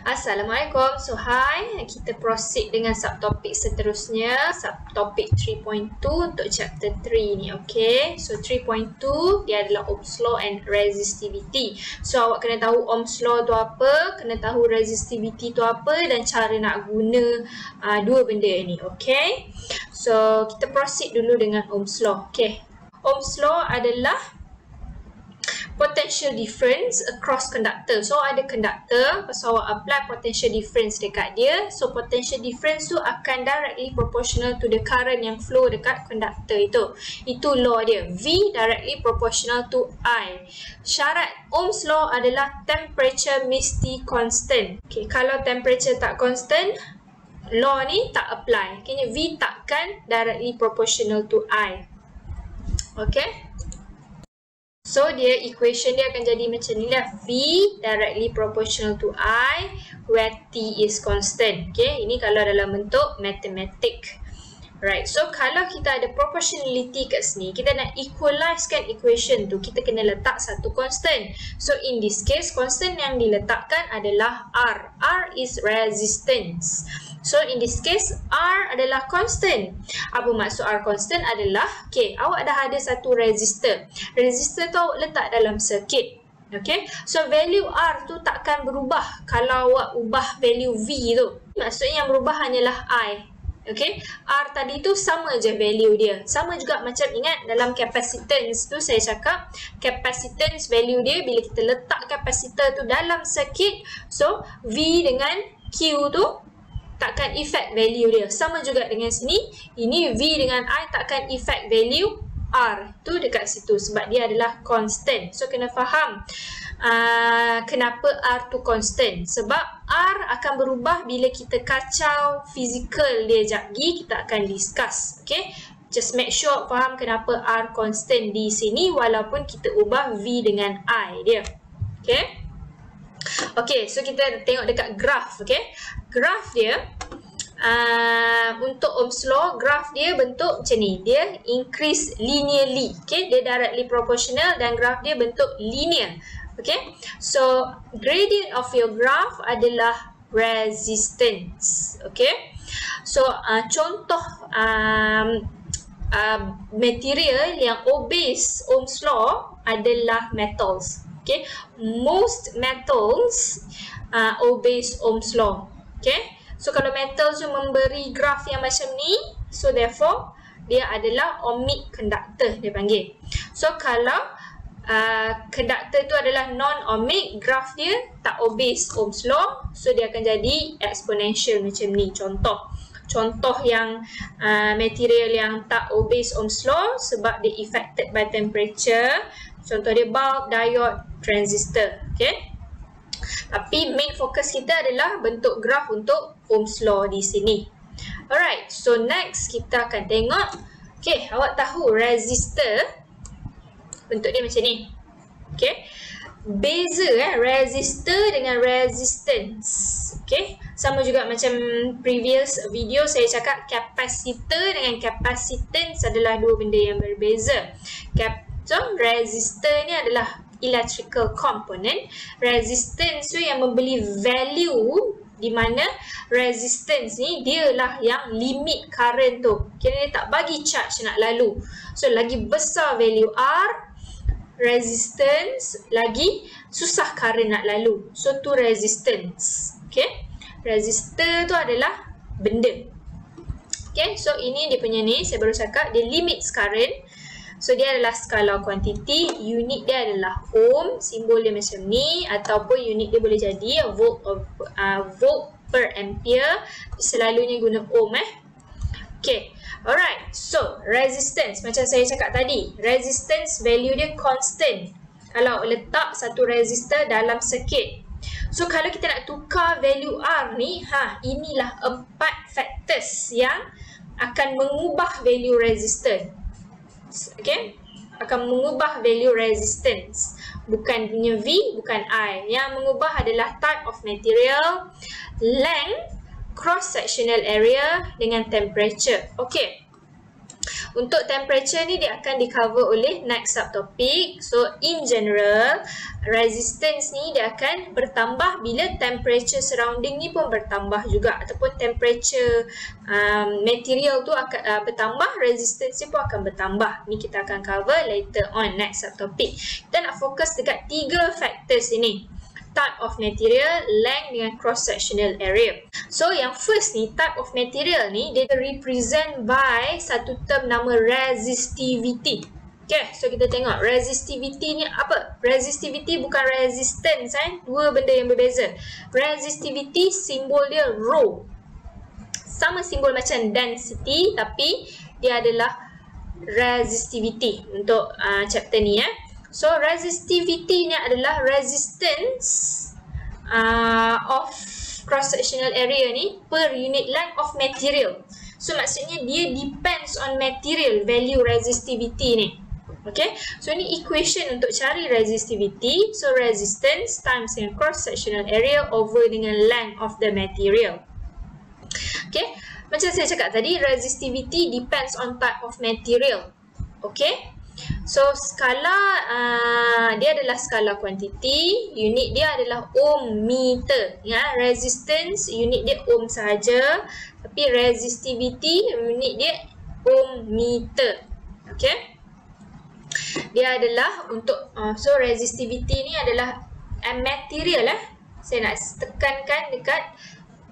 Assalamualaikum. So hi, kita proceed dengan subtopik seterusnya, subtopik 3.2 untuk chapter 3 ni. Okay, so 3.2 dia adalah Ohm's law and resistivity. So awak kena tahu Ohm's law tu apa, kena tahu resistivity tu apa dan cara nak guna dua benda ni. Okay, so kita proceed dulu dengan Ohm's law. Okay, Ohm's law adalah potential difference across conductor. So ada conductor, pas awak apply potential difference dekat dia, so potential difference tu akan directly proportional to the current yang flow dekat conductor itu. Itu law dia. V directly proportional to I. Syarat Ohm's law adalah temperature mesti constant. Okay, kalau temperature tak constant, law ni tak apply. Okay, V takkan directly proportional to I. Okay. So dia equation dia akan jadi macam ni lah. V directly proportional to I where T is constant. Okay, ini kalau dalam bentuk matematik. Right, so kalau kita ada proportionality kat sini, kita nak equalizekan equation tu, kita kena letak satu constant. So in this case, constant yang diletakkan adalah R. R is resistance. So in this case, R adalah constant. Apa maksud R constant adalah, okay, awak dah ada satu resistor. Resistor tu awak letak dalam circuit. Okay, so value R tu takkan berubah kalau awak ubah value V tu. Maksudnya yang berubah hanyalah I. Okay, R tadi tu sama je value dia. Sama juga macam ingat dalam capacitance tu saya cakap, capacitance value dia bila kita letak capacitor tu dalam circuit, so V dengan Q tu takkan effect value dia. Sama juga dengan sini, ini V dengan I takkan effect value R tu dekat situ sebab dia adalah constant. So kena faham kenapa R tu constant. Sebab R akan berubah bila kita kacau fizikal dia jap lagi, kita akan discuss. Okay, just make sure faham kenapa R constant di sini walaupun kita ubah V dengan I dia. Okay. Okay, so kita tengok dekat graph. Okay, graph dia untuk Ohm's law, graph dia bentuk macam ni. Dia increase linearly. Okay, dia directly proportional dan graph dia bentuk linear. Okay, so gradient of your graph adalah resistance. Okay, so contoh material yang obeys Ohm's law adalah metals. Okay, most metals obeys Ohm's law. Okay, so kalau metal tu memberi graf yang macam ni, so therefore dia adalah ohmic conductor dia panggil. So kalau conductor tu adalah non-ohmic, graf dia tak obeys Ohm's law, so dia akan jadi exponential macam ni. Contoh yang material yang tak obeys Ohm's law sebab dia affected by temperature. Contoh dia bulb, diode, transistor. Okay, tapi main fokus kita adalah bentuk graf untuk Ohm's law di sini. Alright, so next kita akan tengok. Okay, awak tahu resistor bentuk dia macam ni. Okay, beza resistor dengan resistance. Okay, sama juga macam previous video saya cakap, capacitor dengan capacitance adalah dua benda yang berbeza. So resistor ni adalah electrical component. Resistance tu yang membeli value, di mana resistance ni dia lah yang limit current tu. Kira dia tak bagi charge nak lalu. So lagi besar value R, resistance, lagi susah current nak lalu. So tu resistance. Okay, resistor tu adalah benda. Okay, so ini dia punya ni, saya baru cakap dia limits current. So dia adalah skala kuantiti, unit dia adalah ohm, simbol dia macam ni, ataupun unit dia boleh jadi volt per ampere, selalunya guna ohm. Okay, alright, so resistance macam saya cakap tadi, resistance value dia constant kalau letak satu resistor dalam circuit. So kalau kita nak tukar value R ni, inilah 4 factors yang akan mengubah value resistor. Okay, akan mengubah value resistance. Bukan punya V, bukan I. Yang mengubah adalah type of material, length, cross sectional area dengan temperature. Okay, Untuk temperature ni dia akan di-cover oleh next subtopic. So in general, resistance ni dia akan bertambah bila temperature surrounding ni pun bertambah juga, ataupun temperature material tu akan bertambah, resistance ni pun akan bertambah. Ni kita akan cover later on next subtopic. Kita nak fokus dekat 3 factors ini. Type of material, length dengan cross-sectional area. So yang first ni, type of material ni dia represent by satu term nama resistivity. Okay, so kita tengok resistivity ni apa? Resistivity bukan resistance, dua benda yang berbeza. Resistivity simbol dia rho. Sama simbol macam density tapi dia adalah resistivity untuk chapter ni So resistivity ni adalah resistance of cross-sectional area ni per unit length of material. So maksudnya dia depends on material value resistivity ni. Okay, so ni equation untuk cari resistivity. So resistance times dengan cross-sectional area over dengan length of the material. Okay, macam saya cakap tadi, resistivity depends on type of material. Okay, so skala dia adalah skala kuantiti, unit dia adalah ohm meter. Ya, resistance unit dia ohm sahaja, tapi resistivity unit dia ohm meter. Okay, dia adalah untuk so resistivity ni adalah material Saya nak tekankan dekat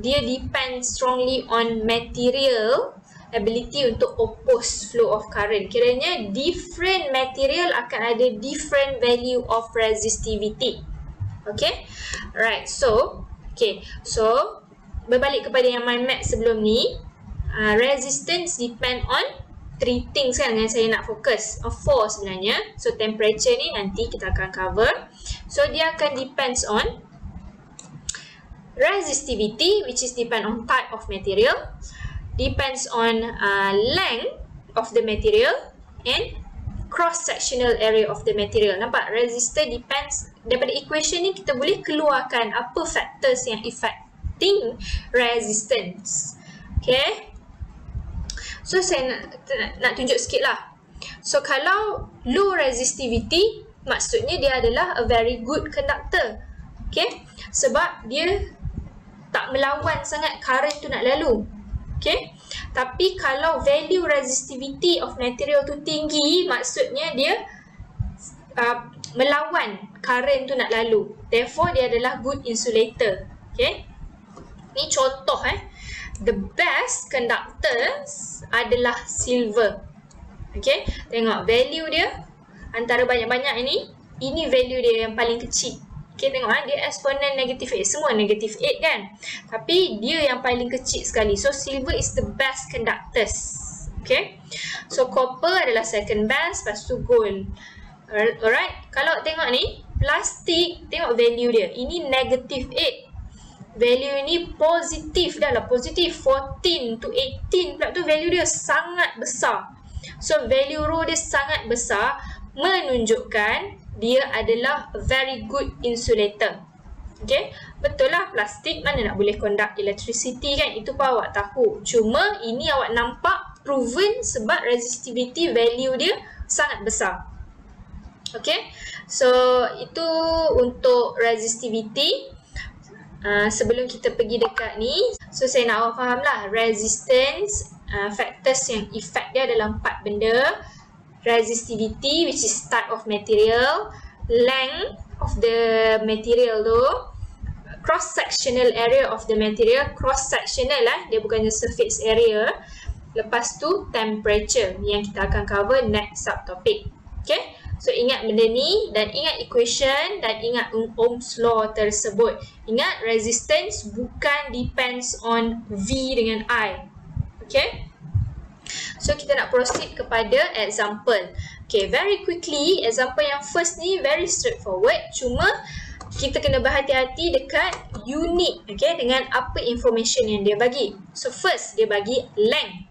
dia depend strongly on material ability untuk oppose flow of current. Kiranya different material akan ada different value of resistivity. Okay, right. So berbalik kepada yang mind map sebelum ni, resistance depend on 3 things yang saya nak fokus. 4 sebenarnya. So temperature ni nanti kita akan cover. So dia akan depends on resistivity, which is depend on type of material, depends on length of the material and cross-sectional area of the material. Nampak? Resistor depends, daripada equation ni kita boleh keluarkan apa factors yang affecting resistance. Okay, so saya nak tunjuk sikit lah. So kalau low resistivity, maksudnya dia adalah a very good conductor. Okay, sebab dia tak melawan sangat current tu nak lalu. Okay, tapi kalau value resistivity of material tu tinggi, maksudnya dia melawan current tu nak lalu. Therefore dia adalah good insulator. Okay, ni contoh the best conductors adalah silver. Okay, tengok value dia antara banyak-banyak ini value dia yang paling kecil. Okay, tengok dia eksponen negatif 8. Semua negatif 8 kan? Tapi dia yang paling kecil sekali. So, silver is the best conductors. Okay. So, copper adalah second best. Lepas tu gold. Alright. Kalau tengok ni, plastik, tengok value dia. Ini negatif 8. Value ini positif dah lah. Positif 14 to 18 pula tu value dia sangat besar. So, value rho dia sangat besar. Menunjukkan dia adalah a very good insulator. Okay, betul lah plastik mana nak boleh conduct electricity kan, itu pun awak tahu. Cuma ini awak nampak proven sebab resistivity value dia sangat besar. Okay, so itu untuk resistivity. Sebelum kita pergi dekat ni, so saya nak awak faham lah resistance, factors yang effect dia adalah 4 benda. Resistivity, which is type of material, length of the material tu, cross-sectional area of the material, cross-sectional dia bukannya surface area. Lepas tu temperature yang kita akan cover next subtopic. Okay, so ingat benda ni dan ingat equation dan ingat Ohm's law tersebut. Ingat resistance bukan depends on V dengan I. Okay, so kita nak proceed kepada example. Okay, very quickly, example yang first ni very straightforward. Cuma kita kena berhati-hati dekat unit, okay, dengan apa information yang dia bagi. So first, dia bagi length.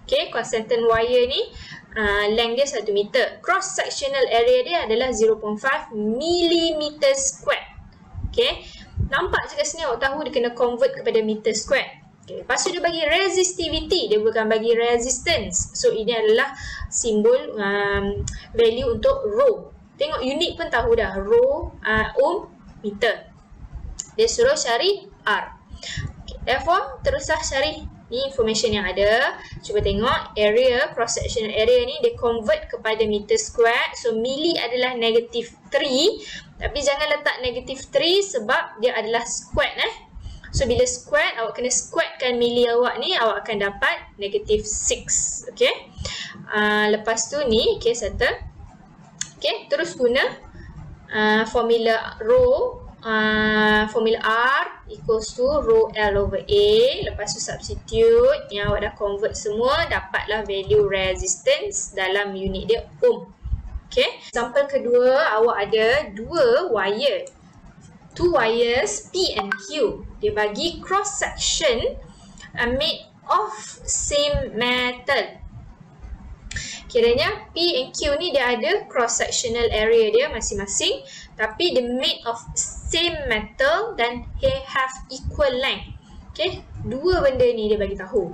Okay, constant wire ni, length dia 1 meter. Cross-sectional area dia adalah 0.5 mm². Okay, nampak je kat sini awak tahu dia kena convert kepada meter square. Okay, lepas tu dia bagi resistivity, dia bukan bagi resistance. So ini adalah simbol value untuk rho. Tengok unit pun tahu dah, rho ohm meter. Dia suruh cari R. Okay, therefore teruslah cari ni information yang ada. Cuba tengok area, cross sectional area ni dia convert kepada meter square. So milli adalah negative 3, tapi jangan letak negative 3 sebab dia adalah square So bila square, awak kena squarekan milli awak ni, awak akan dapat negative 6. Okay. Lepas tu ni, okay, settle. Okay, terus guna formula rho, formula R equals to rho L over A. Lepas tu substitute, yang awak dah convert semua, dapatlah value resistance dalam unit dia ohm. Okay, example kedua, awak ada 2 wire. 2 wires P and Q. Dia bagi cross section made of same metal. Kiranya P and Q ni dia ada cross sectional area dia masing-masing, tapi dia made of same metal dan they have equal length. Okay, dua benda ni dia bagi tahu.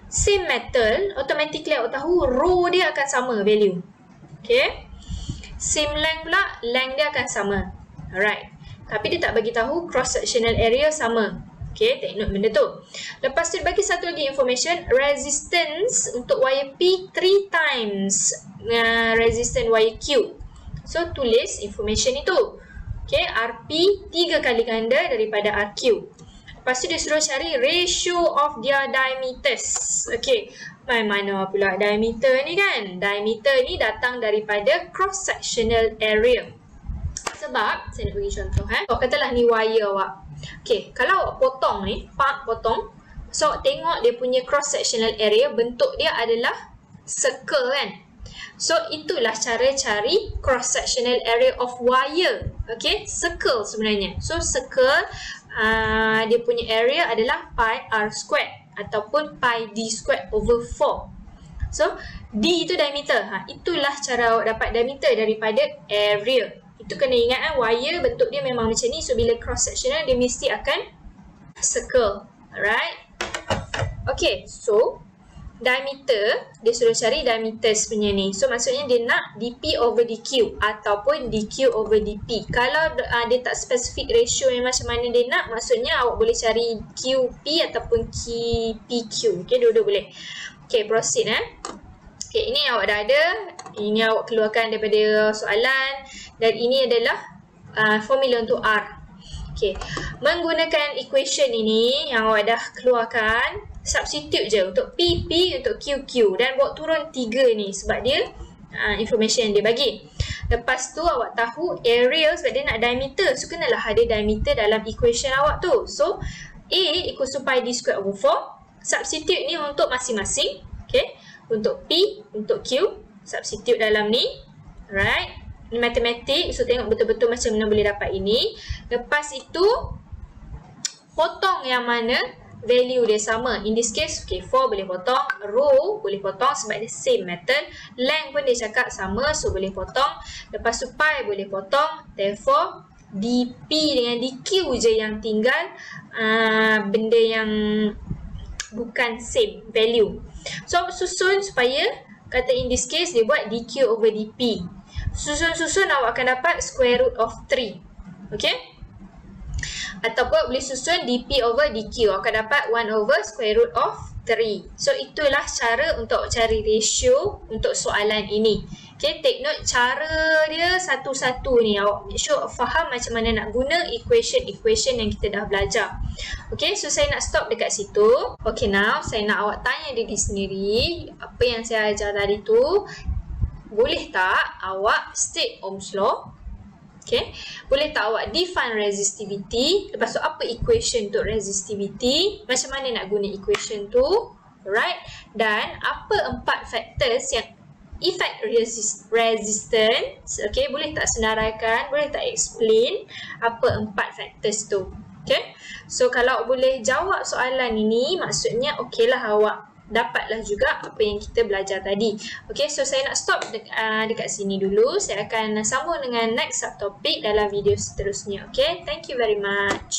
Same metal, automatically awak tahu rho dia akan sama value. Okay, same length pula, length dia akan sama. Alright. Tapi dia tak bagi tahu cross sectional area sama. Okay, take note benda tu. Lepas tu dia bagi satu lagi information, resistance untuk wire P 3 times resistance wire Q. So tulis information itu. Okay, RP 3 kali ganda daripada RQ. Lepas tu dia suruh cari ratio of their diameters. Okay, mana pula diameter ni kan? Diameter ni datang daripada cross sectional area. Sebab, saya nak bagi contoh. Katalah ni wire awak. Okay, kalau awak potong ni, potong. So, tengok dia punya cross sectional area, bentuk dia adalah circle kan. So, itulah cara cari cross sectional area of wire. Okay, circle sebenarnya. So, circle, dia punya area adalah pi r squared ataupun pi d squared over 4. So, d itu diameter. Itulah cara awak dapat diameter daripada area. Itu kena ingat wire bentuk dia memang macam ni. So bila cross sectional dia mesti akan circle. Alright. Okay, so diameter dia suruh cari diameter sebenarnya ni. So maksudnya dia nak dp over dq ataupun dq over dp. Kalau dia tak specific ratio yang macam mana dia nak, maksudnya awak boleh cari qp ataupun pq. Okay, dua-dua boleh. Okay, proceed Okay, ini awak dah ada. Ini awak keluarkan daripada soalan. Dan ini adalah formula untuk R. Okay, menggunakan equation ini yang awak dah keluarkan, substitute je untuk P, untuk Q, dan bawa turun 3 ni sebab dia information yang dia bagi. Lepas tu awak tahu area sebab dia nak diameter. So, kenalah ada diameter dalam equation awak tu. So, A equals to pi d squared over 4. Substitute ni untuk masing-masing. Okay, untuk P, untuk Q, substitute dalam ni. Alright. Ini matematik, so tengok betul-betul macam mana boleh dapat ini. Lepas itu, potong yang mana value dia sama. In this case, okay, 4 boleh potong, rho boleh potong sebab dia same metal. Length pun dia cakap sama, so boleh potong. Lepas tu pi boleh potong, therefore dp dengan dq je yang tinggal, benda yang bukan same value. So susun supaya, kata in this case, dia buat dq over dp. Susun-susun awak akan dapat square root of 3. Okay? Ataupun boleh susun dp over dq. Awak akan dapat 1 over square root of 3. So, itulah cara untuk cari ratio untuk soalan ini. Okay, take note cara dia satu-satu ni. Awak make sure faham macam mana nak guna equation yang kita dah belajar. Okay, so saya nak stop dekat situ. Okay, now saya nak awak tanya diri sendiri. Apa yang saya ajar tadi tu, boleh tak awak state Ohm's law? Okay. Boleh tak awak define resistivity? Lepas tu apa equation untuk resistivity? Macam mana nak guna equation tu? Alright. Dan apa 4 factors yang effect resistance? Okay. Boleh tak senaraikan? Boleh tak explain apa 4 factors tu? Okay. So kalau boleh jawab soalan ini, maksudnya okey lah awak dapatlah juga apa yang kita belajar tadi. Okay, so saya nak stop dekat sini dulu. Saya akan sambung dengan next subtopik dalam video seterusnya. Okay, thank you very much.